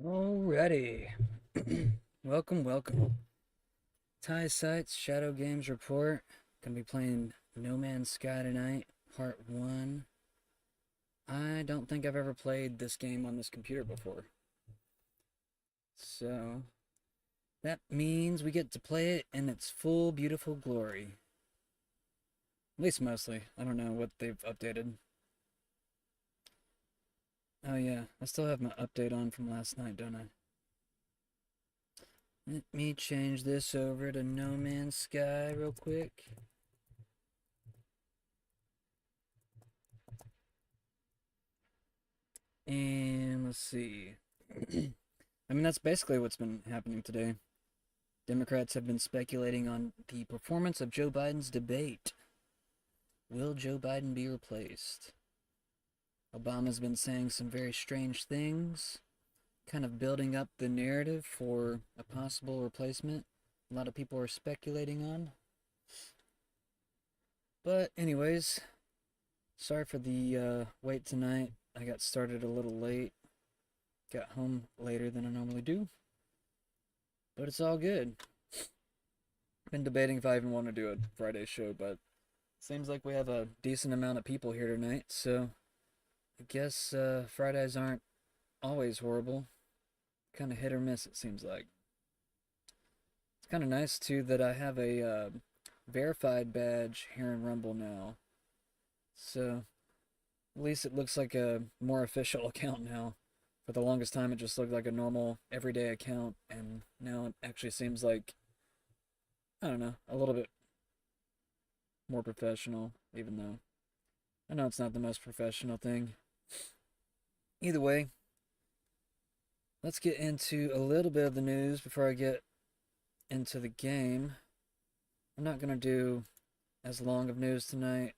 Alrighty. Welcome, welcome. Tie Sites Shadow Games Report. Gonna be playing No Man's Sky tonight, Part 1. I don't think I've ever played this game on this computer before. So, that means we get to play it in its full, beautiful glory. At least mostly. I don't know what they've updated. Oh yeah, I still have my update on from last night, don't I? Let me change this over to No Man's Sky real quick. And let's see. I mean, that's basically what's been happening today. Democrats have been speculating on the performance of Joe Biden's debate. Will Joe Biden be replaced? Obama's been saying some very strange things, kind of building up the narrative for a possible replacement. A lot of people are speculating on. But, anyways, sorry for the wait tonight. I got started a little late. Got home later than I normally do. But it's all good. Been debating if I even want to do a Friday show, but seems like we have a decent amount of people here tonight, so I guess Fridays aren't always horrible. Kind of hit or miss, it seems like. It's kind of nice, too, that I have a verified badge here in Rumble now. So at least it looks like a more official account now. For the longest time, it just looked like a normal, everyday account, and now it actually seems like, I don't know, a little bit more professional, even though I know it's not the most professional thing. Either way, let's get into a little bit of the news before I get into the game. I'm not going to do as long of news tonight,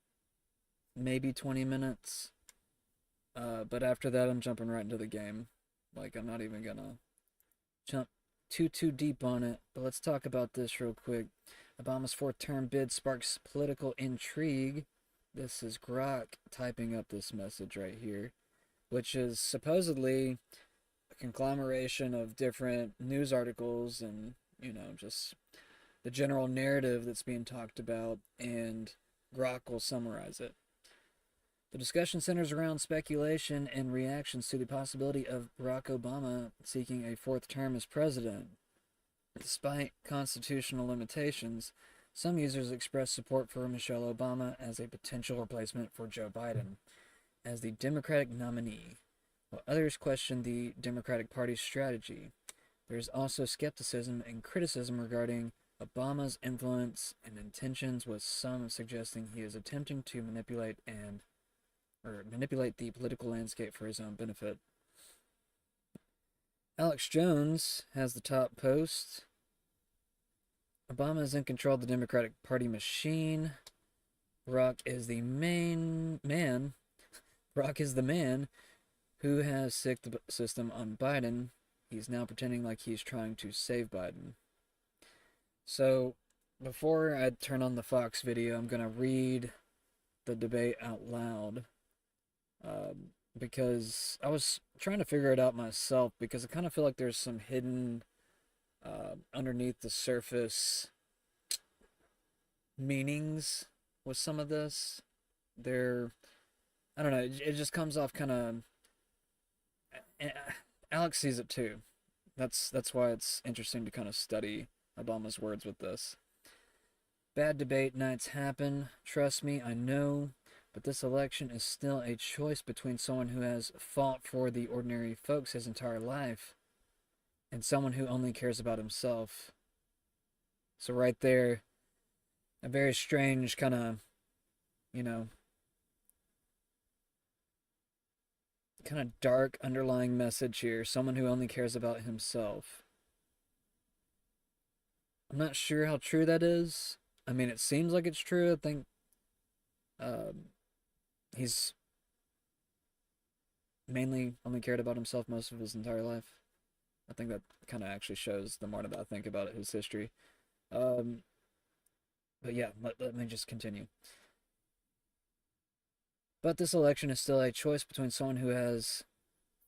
maybe 20 minutes. But after that, I'm jumping right into the game. Like, I'm not even going to jump too deep on it. But let's talk about this real quick. Obama's fourth-term bid sparks political intrigue. This is Grok typing up this message right here, which is supposedly a conglomeration of different news articles and, just the general narrative that's being talked about, and Grok will summarize it. The discussion centers around speculation and reactions to the possibility of Barack Obama seeking a fourth term as president. Despite constitutional limitations, some users express support for Michelle Obama as a potential replacement for Joe Biden as the Democratic nominee, while others question the Democratic Party's strategy. There is also skepticism and criticism regarding Obama's influence and intentions, with some suggesting he is attempting to manipulate the political landscape for his own benefit. Alex Jones has the top post. Obama is in control of the Democratic Party machine. Barack is the man who has sicked the system on Biden. He's now pretending like he's trying to save Biden. So, before I turn on the Fox video, I'm going to read the debate out loud. Because I was trying to figure it out myself, because I kind of feel like there's some hidden, underneath the surface meanings with some of this. I don't know, it just comes off kind of. Alex sees it too. That's why it's interesting to kind of study Obama's words with this. Bad debate nights happen. Trust me, I know. But this election is still a choice between someone who has fought for the ordinary folks his entire life and someone who only cares about himself. So right there, a very strange kind of, you know, kind of dark underlying message here. Someone who only cares about himself. I'm not sure how true that is. I mean, it seems like it's true. I think he's mainly only cared about himself most of his entire life. I think that kind of actually shows, the more that I think about it, his history. But yeah, let me just continue. But this election is still a choice between someone who has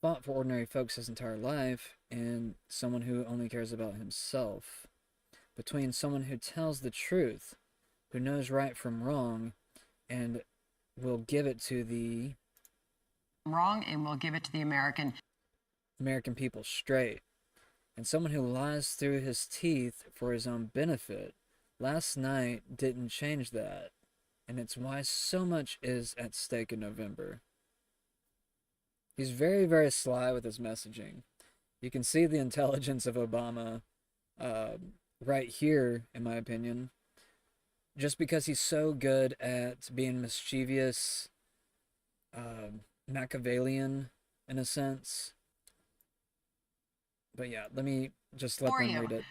fought for ordinary folks his entire life and someone who only cares about himself. Between someone who tells the truth, who knows right from wrong, and will give it to the wrong and will give it to the American people straight, and someone who lies through his teeth for his own benefit. Last night didn't change that, and it's why so much is at stake in November. He's very, very sly with his messaging. You can see the intelligence of Obama right here, in my opinion, just because he's so good at being mischievous, Machiavellian in a sense. But yeah, let me just let them read it.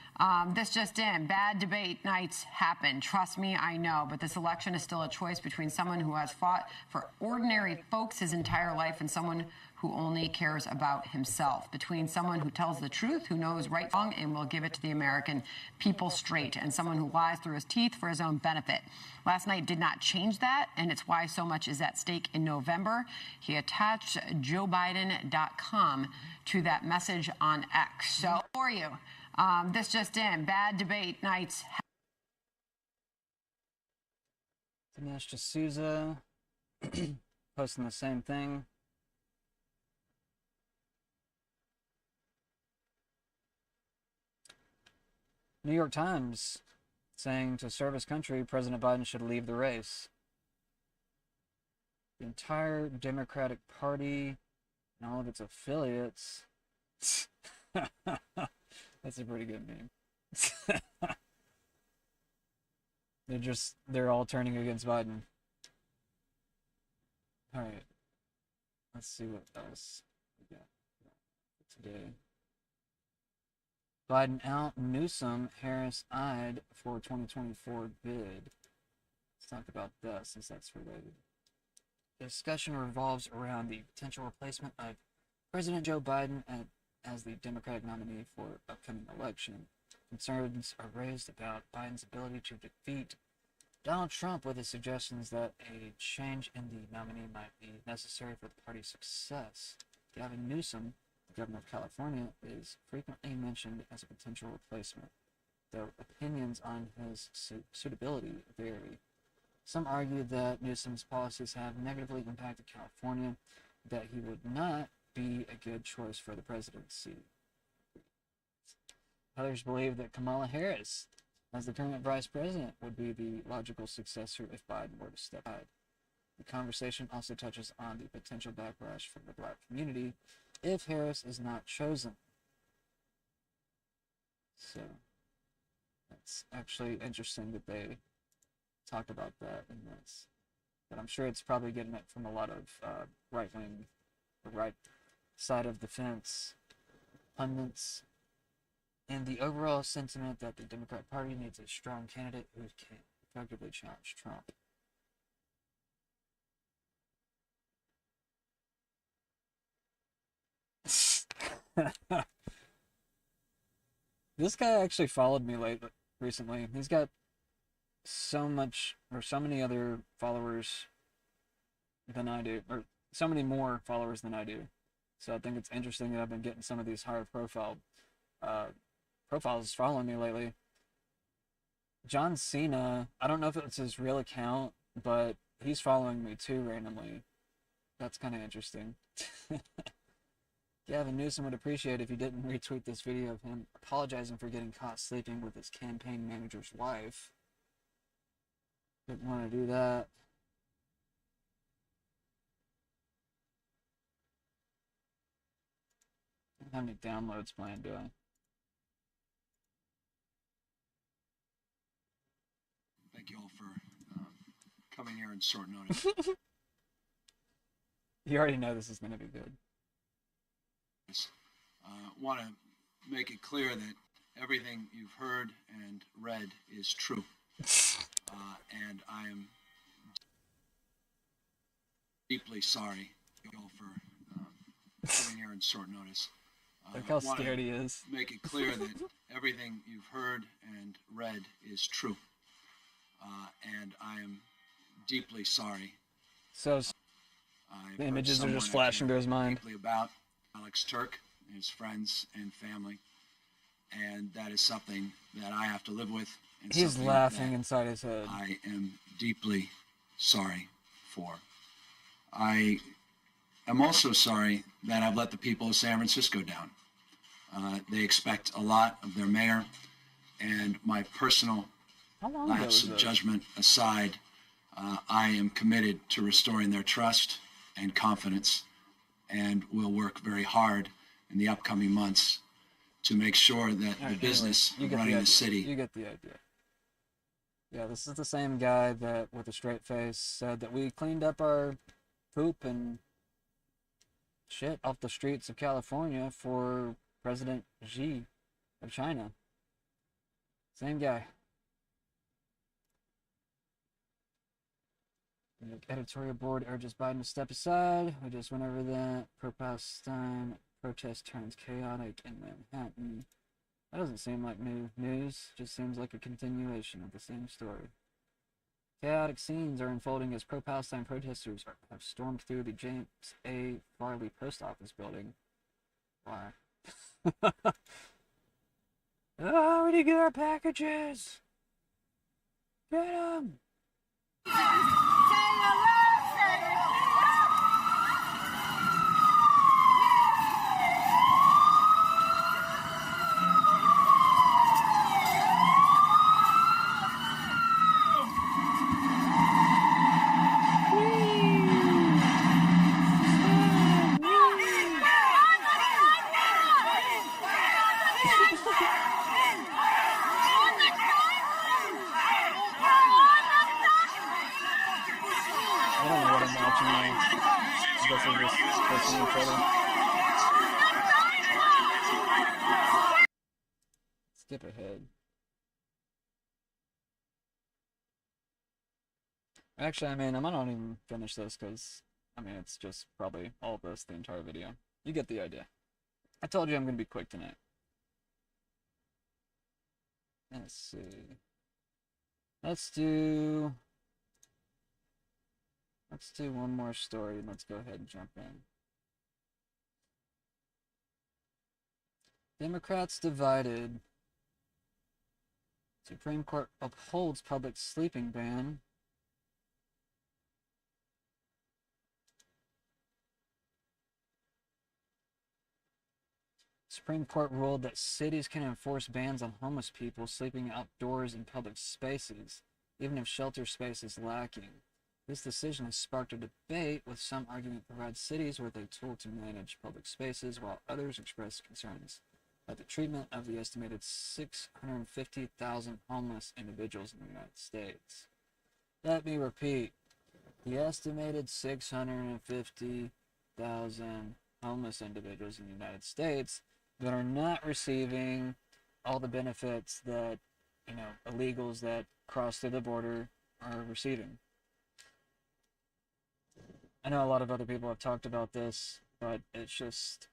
This just in. Bad debate nights happen. Trust me, I know. But this election is still a choice between someone who has fought for ordinary folks his entire life and someone who only cares about himself. Between someone who tells the truth, who knows right from wrong, and will give it to the American people straight, and someone who lies through his teeth for his own benefit. Last night did not change that, and it's why so much is at stake in November. He attached JoeBiden.com to that message on X. So for you, this just in. Bad debate nights. Dinesh D'Souza posting the same thing. New York Times saying to serve his country, President Biden should leave the race. The entire Democratic Party and all of its affiliates. That's a pretty good meme. They're all turning against Biden. All right. Let's see what else we got today. Biden out, Newsom, Harris eyed for 2024 bid. Let's talk about that since that's related. The discussion revolves around the potential replacement of President Joe Biden as the Democratic nominee for upcoming election. Concerns are raised about Biden's ability to defeat Donald Trump, with his suggestions that a change in the nominee might be necessary for the party's success. Gavin Newsom, the governor of California, is frequently mentioned as a potential replacement, though opinions on his suitability vary. Some argue that Newsom's policies have negatively impacted California, that he would not be a good choice for the presidency. Others believe that Kamala Harris, as the current vice president, would be the logical successor if Biden were to step aside. The conversation also touches on the potential backlash from the black community if Harris is not chosen. So, that's actually interesting that they talked about that in this. But I'm sure it's probably getting it from a lot of right-wing, the right side of the fence pundits, and the overall sentiment that the Democrat Party needs a strong candidate who can effectively challenge Trump. This guy actually followed me recently. He's got so many other followers than I do, or so many more followers than I do. So I think it's interesting that I've been getting some of these higher profile profiles following me lately. John Cena, I don't know if it's his real account, but he's following me too randomly. That's kind of interesting. Gavin Newsom would appreciate if you didn't retweet this video of him apologizing for getting caught sleeping with his campaign manager's wife. Didn't want to do that. I don't have any downloads planned, do I? Thank you all for coming here in short notice. You already know this is going to be good. Want to make it clear that everything you've heard and read is true. And I am deeply sorry you all for coming here in short notice. Look how scared he is. Make it clear that everything you've heard and read is true. And I am deeply sorry. So the images are just flashing to his mind. About. Alex Turk, his friends and family, and that is something that I have to live with. And He's something laughing that inside his head. I am deeply sorry for. I am also sorry that I've let the people of San Francisco down. They expect a lot of their mayor, and my personal How long ago lapse was of this? judgment aside, I am committed to restoring their trust and confidence, and will work very hard in the upcoming months to make sure that the business of running the city. You get the idea. Yeah, this is the same guy that, with a straight face, said that we cleaned up our poop and shit off the streets of California for President Xi of China. Same guy. The editorial board urges Biden to step aside. We just went over that. Pro-Palestine protest turns chaotic in Manhattan. That doesn't seem like new news. Just seems like a continuation of the same story. Chaotic scenes are unfolding as pro-Palestine protesters have stormed through the James A. Farley post office building. Why? Oh, we need to get our packages! Get them! I don't know what I'm watching now. I guess they're just pushing each other. Skip ahead. Actually, I mean, I might not even finish this because, I mean, it's just probably all of this, the entire video. You get the idea. I told you I'm going to be quick tonight. Let's see. Let's do one more story and let's go ahead and jump in. Democrats divided. Supreme Court upholds public sleeping ban. Supreme Court ruled that cities can enforce bans on homeless people sleeping outdoors in public spaces, even if shelter space is lacking. This decision has sparked a debate, with some arguing it provides cities with a tool to manage public spaces, while others express concerns about the treatment of the estimated 650,000 homeless individuals in the United States. Let me repeat, the estimated 650,000 homeless individuals in the United States that are not receiving all the benefits that, you know, illegals that cross through the border are receiving. I know a lot of other people have talked about this, but it's just,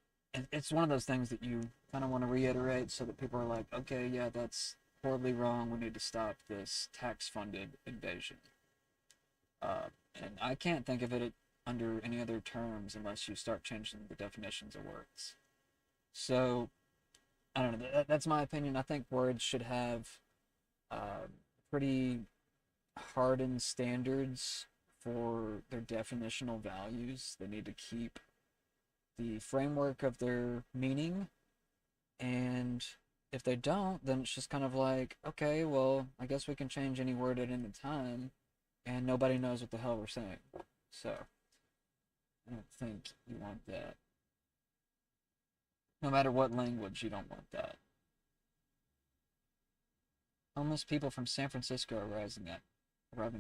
it's one of those things that you kind of want to reiterate so that people are like, okay, yeah, that's horribly wrong. We need to stop this tax-funded invasion. And I can't think of it under any other terms unless you start changing the definitions of words. So, I don't know, that's my opinion. I think words should have pretty hardened standards for their definitional values. They need to keep the framework of their meaning, and if they don't, then it's just kind of like, okay, well, I guess we can change any word at any time, and nobody knows what the hell we're saying. So, I don't think you want that. No matter what language, you don't want that. Homeless people from San Francisco are arriving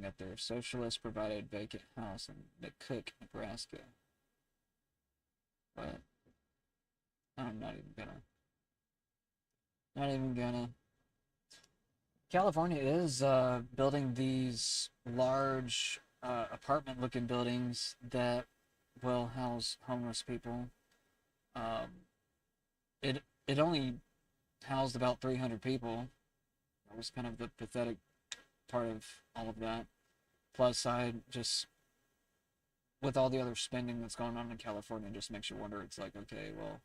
at their socialist-provided vacant house in McCook, Nebraska. But I'm not even gonna. California is building these large apartment-looking buildings that will house homeless people. It only housed about 300 people. That was kind of the pathetic part of all of that. Plus, I just with all the other spending that's going on in California, it just makes you wonder. It's like, okay, well,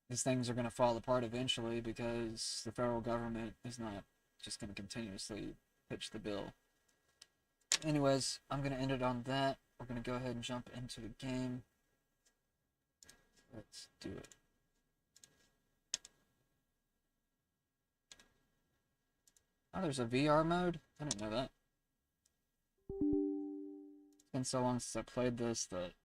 these things are going to fall apart eventually because the federal government is not just going to continuously pitch the bill. Anyways, I'm going to end it on that. We're going to go ahead and jump into the game. Let's do it. Oh, there's a VR mode? I didn't know that. It's been so long since I played this that